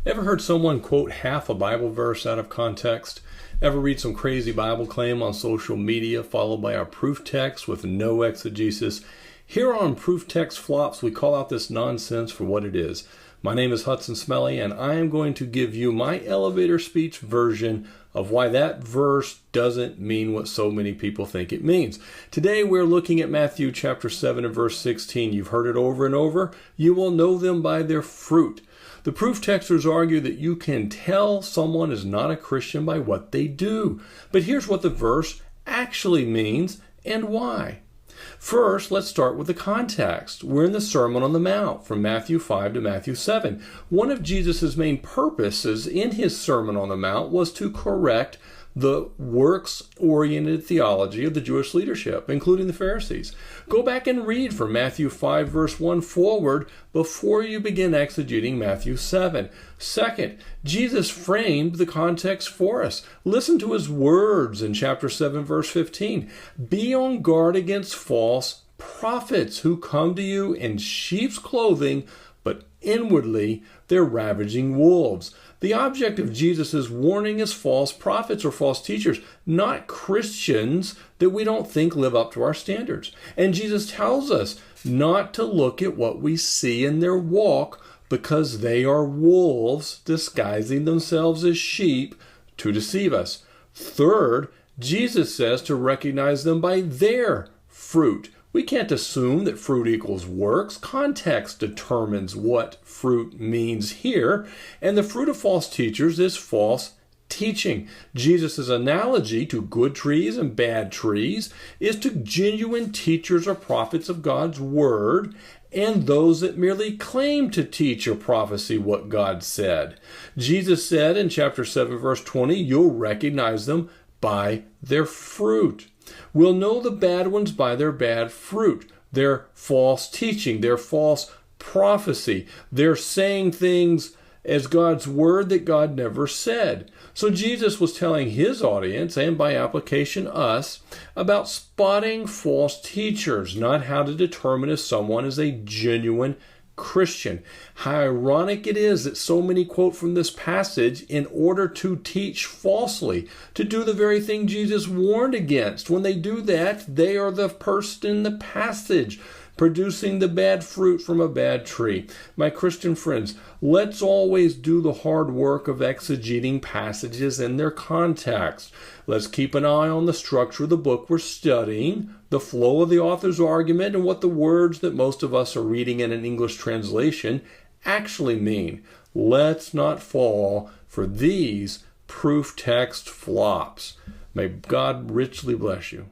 Ever heard someone quote half a Bible verse out of context? Ever read some crazy Bible claim on social media followed by a proof text with no exegesis? Here on Proof Text Flops, we call out this nonsense for what it is. My name is Hudson Smelly, and I am going to give you my elevator speech version of why that verse doesn't mean what so many people think it means. Today we're looking at Matthew chapter 7 and verse 16. You've heard it over and over. You will know them by their fruit. The proof texters argue that you can tell someone is not a Christian by what they do. But here's what the verse actually means and why. First, let's start with the context. We're in the Sermon on the Mount from Matthew 5 to Matthew 7. One of Jesus' main purposes in his Sermon on the Mount was to correct the works-oriented theology of the Jewish leadership, including the Pharisees. Go back and read from Matthew 5 verse 1 forward before you begin exegeting Matthew 7. Second, Jesus framed the context for us. Listen to his words in chapter 7 verse 15. Be on guard against false prophets who come to you in sheep's clothing, but inwardly they're ravaging wolves. The object of Jesus' warning is false prophets or false teachers, not Christians that we don't think live up to our standards. And Jesus tells us not to look at what we see in their walk because they are wolves disguising themselves as sheep to deceive us. Third, Jesus says to recognize them by their fruit. We can't assume that fruit equals works. Context determines what fruit means here. And the fruit of false teachers is false teaching. Jesus' analogy to good trees and bad trees is to genuine teachers or prophets of God's word and those that merely claim to teach or prophesy what God said. Jesus said in chapter 7 verse 20, you'll recognize them by their fruit. We'll know the bad ones by their bad fruit, their false teaching, their false prophecy. They're saying things as God's word that God never said. So Jesus was telling his audience, and by application us, about spotting false teachers, not how to determine if someone is a genuine Christian. How ironic it is that so many quote from this passage in order to teach falsely, to do the very thing Jesus warned against. When they do that, they are the person in the passage producing the bad fruit from a bad tree. My Christian friends, let's always do the hard work of exegeting passages in their context. Let's keep an eye on the structure of the book we're studying, the flow of the author's argument, and what the words that most of us are reading in an English translation actually mean. Let's not fall for these proof text flops. May God richly bless you.